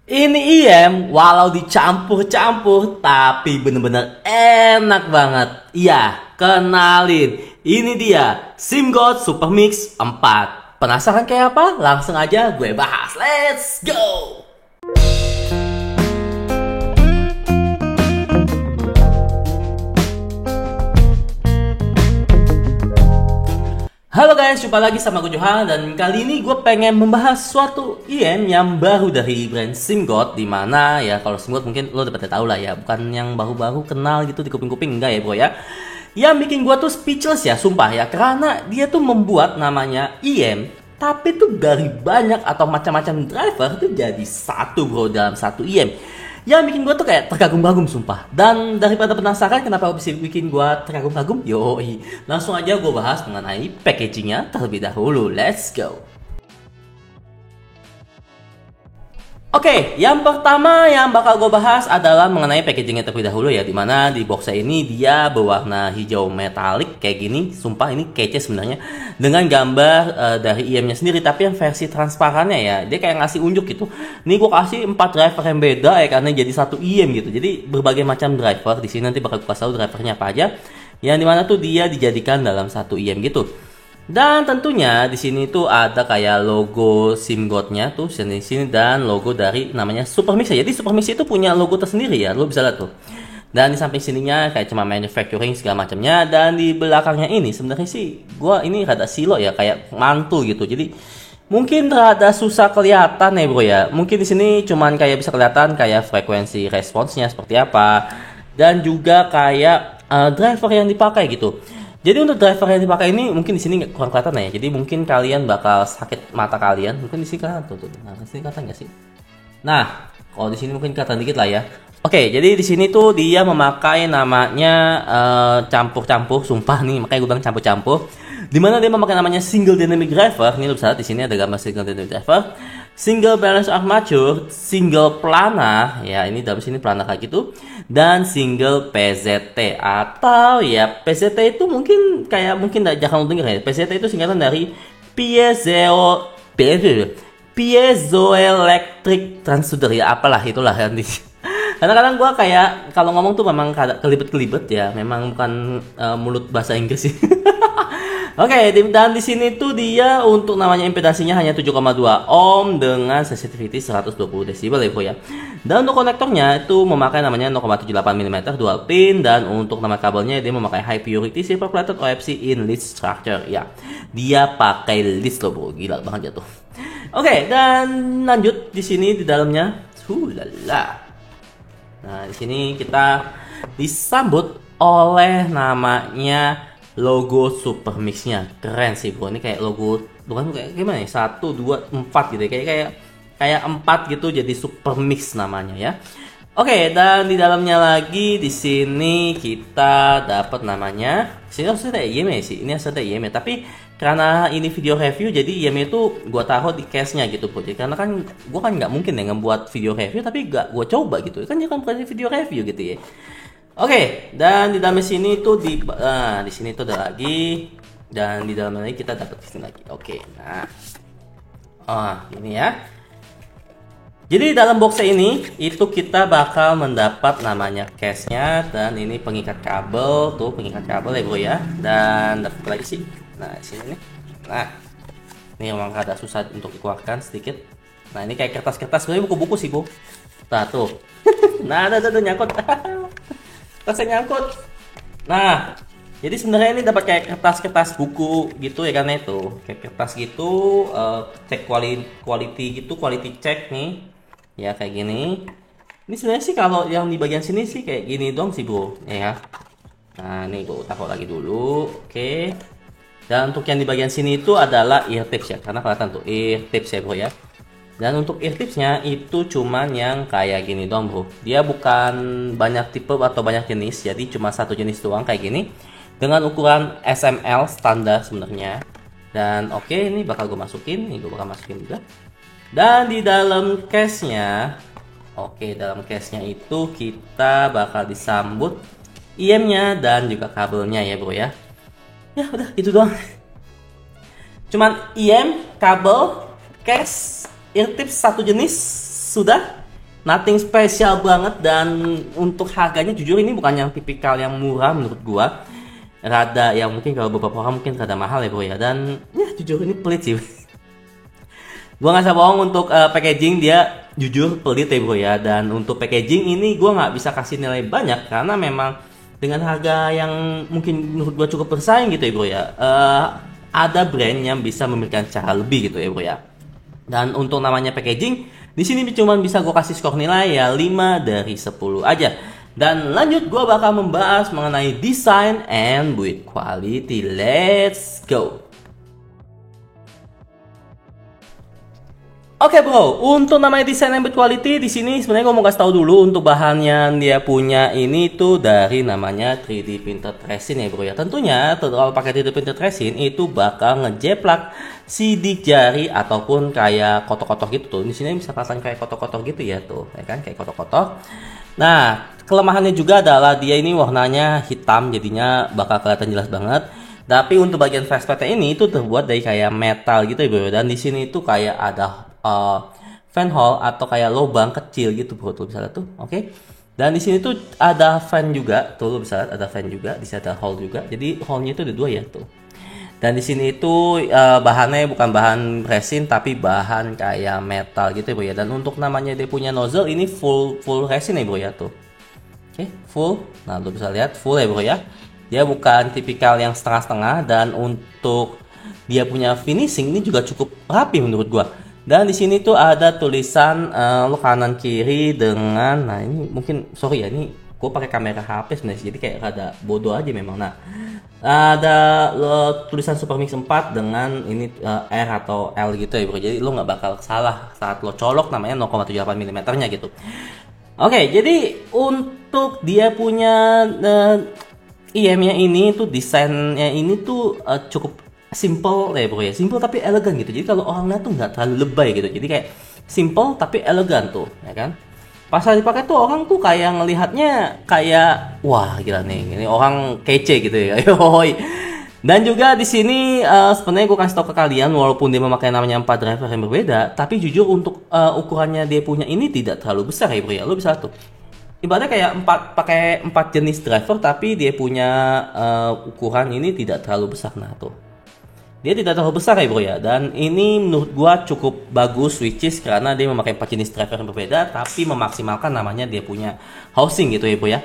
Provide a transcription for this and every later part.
Ini IM walau dicampur-campur tapi bener-bener enak banget. Iya, kenalin. Ini dia SimGod Super Mix 4. Penasaran kayak apa? Langsung aja gue bahas. Let's go. Halo guys, jumpa lagi sama gue Johan. Dan kali ini gue pengen membahas suatu IM yang baru dari brand SimGod. Dimana ya kalau SimGod mungkin lo udah pada tahu lah ya, bukan yang baru-baru kenal gitu di kuping-kuping, enggak ya bro ya. Yang bikin gue tuh speechless ya, sumpah ya, karena dia tuh membuat namanya IM tapi tuh dari banyak atau macam-macam driver tuh jadi satu bro dalam satu IM. Yang bikin gue tuh kayak terkagum-kagum sumpah. Dan daripada penasaran kenapa bisa bikin gue terkagum-kagum, yoi, langsung aja gue bahas mengenai packagingnya terlebih dahulu. Let's go. Oke, yang pertama yang bakal gue bahas adalah mengenai packagingnya terlebih dahulu ya. Dimana di boxnya ini dia berwarna hijau metalik kayak gini. Sumpah ini kece sebenarnya. Dengan gambar dari IM-nya sendiri, tapi yang versi transparannya ya. Dia kayak ngasih unjuk gitu. Ini gue kasih 4 driver yang beda ya, karena jadi satu IM gitu. Jadi berbagai macam driver. Di sini nanti bakal gue kasih tahu drivernya apa aja. Yang dimana tuh dia dijadikan dalam satu IM gitu. Dan tentunya di sini tuh ada kayak logo SimGod-nya tuh sini dan logo dari namanya Supermix ya. Jadi Supermix itu punya logo tersendiri ya, lo bisa lihat tuh. Dan di samping sininya kayak cuma manufacturing segala macamnya, dan di belakangnya ini sebenarnya sih gua ini rada silo ya, kayak mantul gitu. Jadi mungkin rada susah kelihatan ya bro ya. Mungkin di sini cuman kayak bisa kelihatan kayak frekuensi responsnya seperti apa, dan juga kayak driver yang dipakai gitu. Jadi untuk driver yang dipakai ini mungkin di sini kurang kelihatan ya. Jadi mungkin kalian bakal sakit mata kalian. Mungkin di sini kelihatan tuh. Nah, di sini kelihatan nggak sih? Nah, kalau di sini mungkin kelihatan dikit lah ya. Oke, jadi di sini tuh dia memakai namanya campur-campur, sumpah nih, makanya gue bilang campur-campur. Dimana dia memakai namanya single dynamic driver. Ini lo bisa lihat di sini ada gambar single dynamic driver, single balance armature, single plana, ya ini dalam sini plana kayak gitu, dan single PZT. Atau ya PZT itu mungkin kayak mungkin jangan dengar ya. PZT itu singkatan dari piezoelectric transducer ya, apalah itulah nanti. Kadang-kadang gue kayak kalau ngomong tuh memang kelibet-kelibet ya, memang bukan mulut bahasa Inggris sih. Oke, dan di sini tuh dia untuk namanya impedasinya hanya 7,2 ohm dengan sensitivity 120 desibel ya bro ya. Dan untuk konektornya itu memakai namanya 0,78 mm dual pin, dan untuk nama kabelnya dia memakai high purity silver plated OFC in lead structure ya. Dia pakai lead loh bro, gila banget jatuh. Oke, dan lanjut di sini di dalamnya, lala. Nah, di sini kita disambut oleh namanya logo Supermix-nya. Keren sih bro, ini kayak logo bukan kayak gimana ya, 1 2 4 gitu ya, kayak 4 gitu, jadi Supermix namanya ya. Oke, dan di dalamnya lagi di sini kita dapat namanya, sini harusnya ada IM sih, ini harusnya ada IM ya, tapi karena ini video review jadi IM itu gua taruh di case-nya gitu bro. Jadi karena kan gua kan nggak mungkin ya ngebuat video review tapi gak gua coba gitu kan, jangan bukan video review gitu ya. Oke, dan di dalam sini tuh di sini tuh ada lagi, dan di dalam lagi kita dapat sini lagi. Oke, nah, ini ya. Jadi dalam box ini itu kita bakal mendapat namanya case-nya, dan ini pengikat kabel tuh, pengikat kabel ya bro ya. Dan dapat lagi sih. Nah, di sini nih. Nah, ini memang agak susah untuk dikeluarkan sedikit. Nah, ini kayak kertas-kertas, sebenarnya buku-buku sih bu. Nah tuh. Nah, ada nyangkut. Kertasnya nyangkut. Nah, jadi sebenarnya ini dapat kayak kertas-kertas buku gitu ya, karena itu kayak kertas gitu, cek quality gitu, quality check nih. Ya kayak gini. Ini sebenarnya sih kalau yang di bagian sini sih kayak gini dong sih bro, ya. Nah ini gue taruh lagi dulu, oke. Dan untuk yang di bagian sini itu adalah ear tips ya, karena kelihatan tuh ear tips ya bro ya. Dan untuk ear tipsnya itu cuman yang kayak gini dong bro. Dia bukan banyak tipe atau banyak jenis, jadi cuma satu jenis doang kayak gini, dengan ukuran SML standar sebenarnya. Dan oke, ini bakal gue masukin, ini gue bakal masukin juga. Dan di dalam case-nya, oke, dalam case-nya itu kita bakal disambut IM-nya dan juga kabelnya ya bro ya. Ya udah itu doang. Cuman IM, kabel, case, ear tips satu jenis sudah. nothing spesial banget. Dan untuk harganya jujur ini bukan yang tipikal yang murah menurut gua, rada yang mungkin kalau beberapa orang mungkin rada mahal ya bro ya. Dan ya jujur ini pelit sih. Gua nggak usah bohong, untuk packaging dia jujur pelit ya bro ya. Dan untuk packaging ini gua nggak bisa kasih nilai banyak karena memang dengan harga yang mungkin menurut gua cukup bersaing gitu ya bro ya. Ada brand yang bisa memberikan cara lebih gitu ya bro ya. Dan untuk namanya packaging di sini cuma bisa gua kasih skor nilai ya 5 dari 10 aja. Dan lanjut gua bakal membahas mengenai design and build quality. Let's go. Oke bro, untuk namanya desain and build quality di sini sebenarnya gue mau kasih tahu dulu untuk bahan yang dia punya ini tuh dari namanya 3D printed resin ya bro ya. Tentunya kalau pakai 3D printed resin itu bakal ngejeplak sidik jari ataupun kayak kotok-kotok gitu tuh. Di sini bisa pasang kayak kotok-kotok gitu ya tuh, ya kan kayak kotok-kotok. Nah, kelemahannya juga adalah dia ini warnanya hitam, jadinya bakal kelihatan jelas banget. Tapi untuk bagian faceplate ini itu terbuat dari kayak metal gitu ya bro. Dan di sini itu kayak ada fan hole atau kayak lubang kecil gitu bro, tuh bisa lihat tuh, oke. Dan di sini tuh ada fan juga, tuh lo bisa lihat ada fan juga, di sini ada hole juga. Jadi hole-nya itu ada dua ya tuh. Dan di sini itu bahannya bukan bahan resin tapi bahan kayak metal gitu ya bro ya. Dan untuk namanya dia punya nozzle ini full resin ya bro ya tuh. Oke, full. Nah, lo bisa lihat full ya bro ya. Dia bukan tipikal yang setengah-setengah. Dan untuk dia punya finishing ini juga cukup rapi menurut gua. Dan di sini tuh ada tulisan lo kanan kiri dengan, nah ini mungkin sorry ya, ini gue pakai kamera HP sebenarnya, jadi kayak rada bodoh aja memang. Nah, ada tulisan Supermix 4 dengan ini R atau L gitu ya bro. Jadi lo nggak bakal salah saat lo colok namanya 0,78 mm nya gitu. Oke, jadi untuk dia punya IM-nya ini tuh desainnya ini tuh cukup simple ya bro ya, simple tapi elegan gitu. Jadi kalau orang lihat tuh nggak terlalu lebay gitu, jadi kayak simple tapi elegan tuh, ya kan. Pas dipakai tuh orang tuh kayak ngelihatnya kayak wah gila nih, ini orang kece gitu ya. Yoi. Dan juga di sini sebenarnya gue kasih tau ke kalian, walaupun dia memakai namanya 4 driver yang berbeda, tapi jujur untuk ukurannya dia punya ini tidak terlalu besar ya bro ya. Lo bisa tuh ibaratnya kayak pakai 4 jenis driver tapi dia punya ukuran ini tidak terlalu besar. Nah tuh, dia tidak terlalu besar ya bro ya. Dan ini menurut gua cukup bagus, which is karena dia memakai 4 jenis driver yang berbeda tapi memaksimalkan namanya dia punya housing gitu ya bro ya.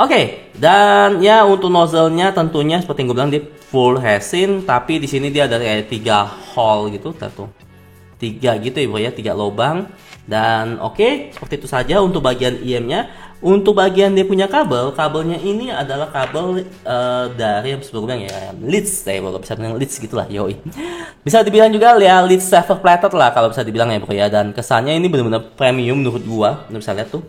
Oke, dan ya untuk nozzle-nya tentunya seperti yang gue bilang dia full resin, tapi di sini dia ada kayak 3 hole gitu, tuh. 3 gitu ya bro ya, 3 lubang. Dan oke, seperti itu saja untuk bagian IM-nya. Untuk bagian dia punya kabelnya ini adalah kabel dari yang sebelumnya ya, Leeds ya bro, bisa bilang Leeds gitulah, yoi. Bisa dibilang juga ya Leeds silver plated lah kalau bisa dibilang ya bro ya. Dan kesannya ini benar-benar premium menurut gua, bisa lihat tuh.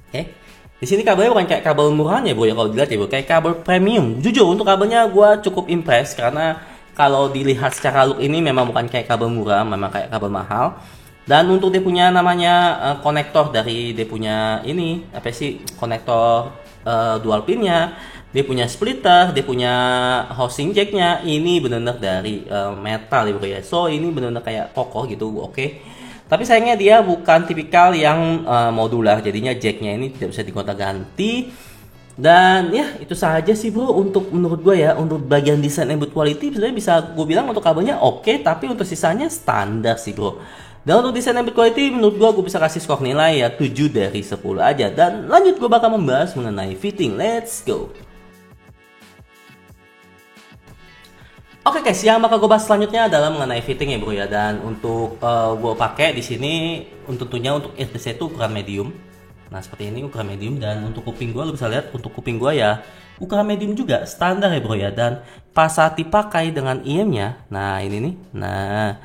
Oke. Di sini kabelnya bukan kayak kabel murahan ya bro ya, kalau dilihat ya bro, kayak kabel premium. Jujur untuk kabelnya gua cukup impress karena kalau dilihat secara look ini memang bukan kayak kabel murah, memang kayak kabel mahal. Dan untuk dia punya namanya konektor dari dia punya ini apa sih, konektor dual pinnya, dia punya splitter, dia punya housing jacknya ini benar-benar dari metal ya bro ya. So ini benar-benar kayak kokoh gitu, oke. Tapi sayangnya dia bukan tipikal yang modular, jadinya jacknya ini tidak bisa digonta-ganti. Dan ya itu saja sih bro untuk menurut gue ya, untuk bagian desain and build quality sebenarnya bisa gue bilang untuk kabelnya oke, tapi untuk sisanya standar sih bro. Dan untuk desain and build quality menurut gue bisa kasih skor nilai ya 7 dari 10 aja. Dan lanjut gue bakal membahas mengenai fitting. Let's go. Oke guys, yang bakal gue bahas selanjutnya adalah mengenai fitting ya bro ya. Dan untuk gue pakai di sini tentunya untuk earpiece itu ukuran medium. Nah seperti ini ukuran medium. Dan untuk kuping gue lo bisa lihat, untuk kuping gue ya ukuran medium juga, standar ya bro ya. Dan pas saat dipakai dengan IM-nya, nah ini nih, nah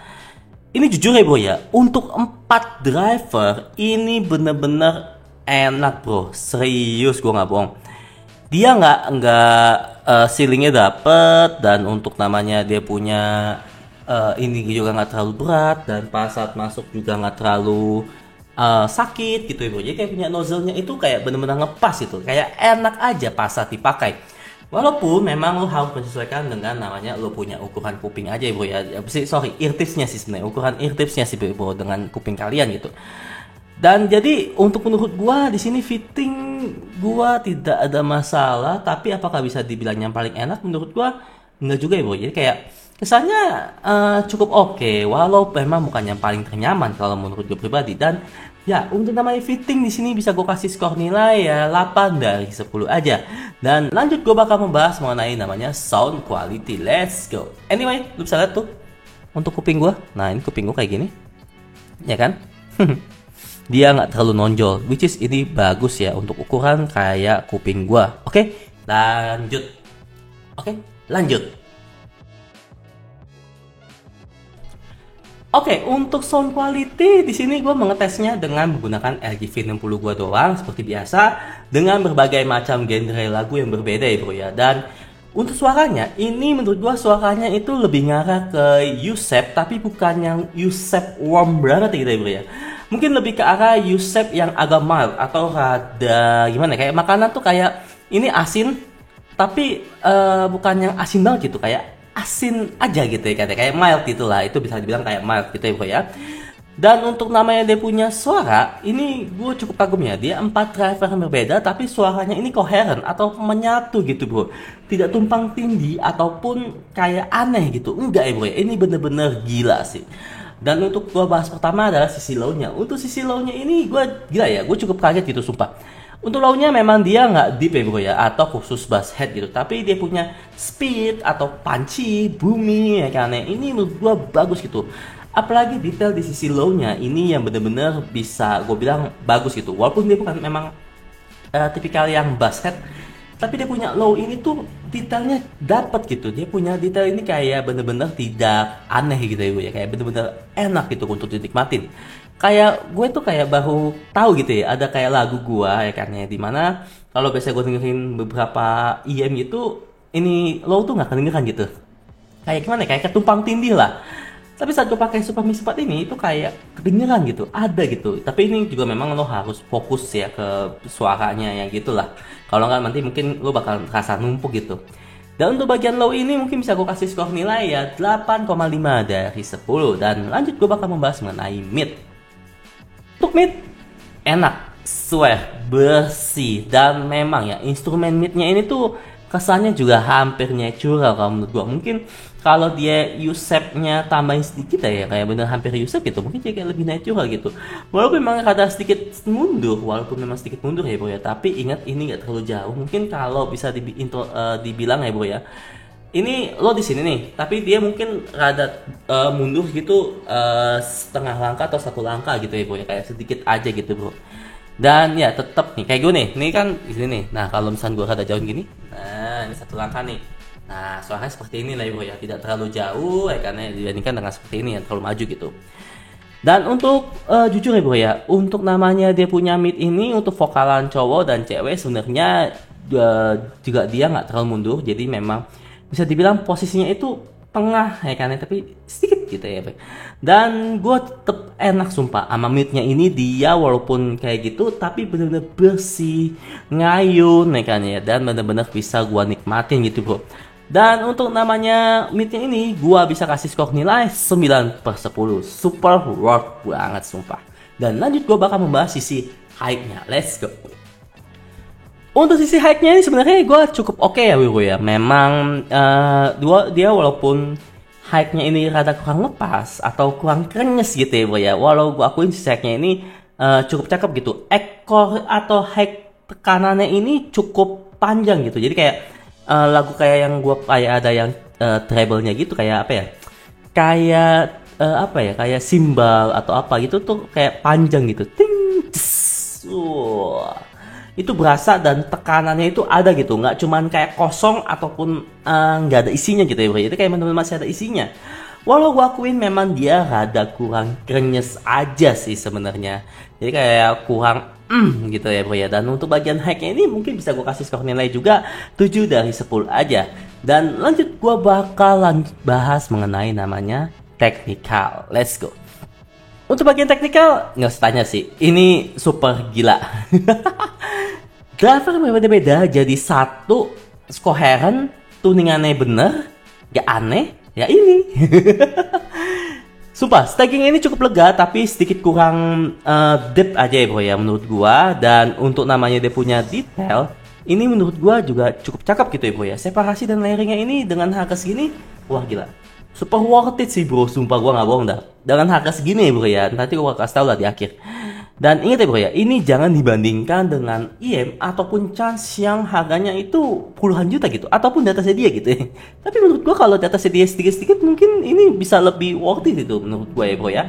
ini jujur ya bro ya, untuk 4 driver ini bener-bener enak bro, serius gue nggak bohong. Dia nggak ceilingnya dapet, dan untuk namanya dia punya ini juga nggak terlalu berat, dan pas saat masuk juga nggak terlalu sakit gitu ya bro. Jadi kayak punya nozzle-nya itu kayak bener-bener ngepas itu, kayak enak aja pas saat dipakai. Walaupun memang lo harus menyesuaikan dengan namanya lo punya ukuran kuping aja ya bro ya. Sorry, eartips-nya sih sebenarnya, ukuran eartips-nya sih bro dengan kuping kalian gitu. Dan jadi untuk menurut gua di sini fitting gua tidak ada masalah, tapi apakah bisa dibilang yang paling enak menurut gua enggak juga ya bro. Jadi kayak kesannya cukup oke, walau memang bukan yang paling ternyaman kalau menurut gue pribadi. Dan ya untuk namanya fitting di sini bisa gue kasih skor nilai ya 8 dari 10 aja. Dan lanjut gue bakal membahas mengenai namanya sound quality. Let's go. Anyway, lu bisa lihat tuh untuk kuping gue. Nah ini kuping gue kayak gini, ya kan? Dia nggak terlalu nonjol, which is ini bagus ya untuk ukuran kayak kuping gue. Oke, lanjut. Oke, lanjut. Oke, untuk sound quality di sini gue mengetesnya dengan menggunakan LG V60 gue doang seperti biasa dengan berbagai macam genre lagu yang berbeda ya bro ya. Dan untuk suaranya ini menurut gue suaranya itu lebih ngarah ke Yusef, tapi bukan yang Yusef warm banget gitu ya bro ya. Mungkin lebih ke arah Yusef yang agak mild atau rada gimana kayak makanan tuh kayak ini asin tapi bukan yang asin banget gitu, kayak asin aja gitu ya, kayak mild gitulah, itu bisa dibilang kayak mild gitu ya bro ya. Dan untuk namanya dia punya suara ini gue cukup kagum ya, dia 4 driver yang berbeda tapi suaranya ini koheren atau menyatu gitu bro, tidak tumpang tindih ataupun kayak aneh gitu, enggak ya bro ya, ini bener-bener gila sih. Dan untuk gue bahas pertama adalah sisi low-nya. Untuk sisi low-nya ini gue gila ya, gue cukup kaget gitu sumpah. Untuk low-nya memang dia nggak deep ya bro ya, atau khusus bass head gitu, tapi dia punya speed atau punchy, boomy ya kan ya. Ini menurut gue bagus gitu. Apalagi detail di sisi low-nya ini yang bener-bener bisa gue bilang bagus gitu. Walaupun dia bukan memang tipikal yang bass head, tapi dia punya low ini tuh detailnya dapat gitu. Dia punya detail ini kayak bener-bener tidak aneh gitu ya bro ya, kayak bener-bener enak gitu untuk dinikmatin. Kayak gue tuh kayak baru tahu gitu ya, ada kayak lagu gue ya kan ya, dimana kalau biasa gue dengerin beberapa EM gitu, ini low tuh nggak kedengeran gitu, kayak gimana kayak ketumpang tindih lah. Tapi saat gue pakai Super Mix 4 ini itu kayak kedengeran gitu, ada gitu. Tapi ini juga memang lo harus fokus ya ke suaranya yang gitulah, kalau nggak nanti mungkin lo bakal rasa numpuk gitu. Dan untuk bagian low ini mungkin bisa gue kasih skor nilai ya 8,5 dari 10. Dan lanjut gue bakal membahas mengenai mid. Untuk mid enak, swear, bersih, dan memang ya instrumen midnya ini tuh kesannya juga hampir natural kalau menurut gua. Mungkin kalau dia Yusef-nya tambahin sedikit ya kayak bener hampir Yusef gitu, mungkin jadi kayak lebih natural gitu. Walaupun memang ada sedikit mundur, ya bro ya, tapi ingat ini nggak terlalu jauh. Mungkin kalau bisa dibilang ya bro ya, ini lo di sini nih, tapi dia mungkin rada mundur gitu setengah langkah atau 1 langkah gitu ya bro ya, kayak sedikit aja gitu bro. Dan ya tetap nih kayak gue nih, ini kan di sini nih. Nah kalau misalnya gue rada jauh gini, nah ini 1 langkah nih. Nah suaranya seperti ini lah ya bro ya, tidak terlalu jauh ya karena dibandingkan dengan seperti ini yang terlalu maju gitu. Dan untuk jujur ya bro ya, untuk namanya dia punya mid ini untuk vokalan cowok dan cewek sebenarnya juga dia nggak terlalu mundur, jadi memang bisa dibilang posisinya itu tengah ya kan, tapi sedikit gitu ya. Dan gue tetep enak sumpah sama midnya ini, dia walaupun kayak gitu tapi bener-bener bersih, ngayun ya kan ya, dan bener-bener bisa gue nikmatin gitu bro. Dan untuk namanya midnya ini gue bisa kasih skor nilai 9/10, super worth banget sumpah. Dan lanjut gue bakal membahas sisi hype-nya, let's go. Untuk sisi high-nya ini sebenarnya gue cukup oke ya bro ya. Memang dia walaupun high-nya ini rada kurang lepas atau kurang krenyes gitu ya bro ya, walau gue akuin sisi high-nya ini cukup cakep gitu. Ekor atau high tekanannya ini cukup panjang gitu. Jadi kayak lagu kayak yang gue kayak ada yang treble-nya gitu, kayak apa ya, kayak apa ya, kayak simbal atau apa gitu tuh kayak panjang gitu, ting, tss, itu berasa dan tekanannya itu ada gitu, nggak cuman kayak kosong ataupun nggak ada isinya gitu ya bro, itu kayak bener-bener masih ada isinya. Walau gue akuin memang dia rada kurang krenyes aja sih sebenarnya, jadi kayak kurang gitu ya bro ya. Dan untuk bagian high-nya ini mungkin bisa gue kasih skor nilai juga 7/10 aja. Dan lanjut gue bakal bahas mengenai namanya technical, let's go. Untuk bagian technical nggak usah tanya sih, ini super gila. Driver berbeda-beda jadi satu koheren, tuningannya bener, gak aneh, ya ini. Sumpah, stacking ini cukup lega tapi sedikit kurang depth aja ya bro ya menurut gua. Dan untuk namanya dia punya detail, ini menurut gua juga cukup cakep gitu ya bro ya. Separasi dan layering-nya ini dengan harga segini, wah gila. Super worth it sih bro, sumpah gua nggak bohong dah. Dengan harga segini ya bro ya, nanti gua kasih tau lah di akhir. Dan ingat ya bro ya, ini jangan dibandingkan dengan IM ataupun chance yang harganya itu puluhan juta gitu, ataupun di atasnya dia gitu ya. Tapi menurut gua kalau di atasnya dia sedikit-sedikit mungkin ini bisa lebih worth it itu menurut gua ya bro ya.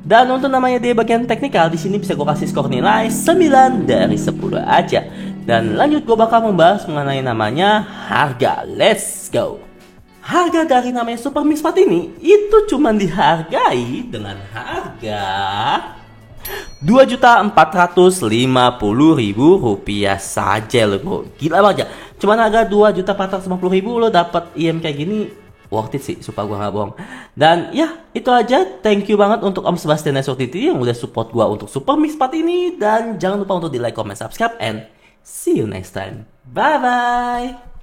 Dan untuk namanya dia bagian teknikal, di sini bisa gua kasih skor nilai 9 dari 10 aja. Dan lanjut gua bakal membahas mengenai namanya harga. Let's go. Harga dari namanya Super Mix Pot ini itu cuma dihargai dengan harga Rp2.450.000 saja loh bro. Gila banget ya. Cuman harga Rp2.450.000 lo dapat IM kayak gini, worth it sih, sumpah gua nggak bohong. Dan ya itu aja. Thank you banget untuk Om Sebastian SOTT yang udah support gua untuk Super Mix Pot ini. Dan jangan lupa untuk di like, comment, subscribe, and see you next time. Bye bye.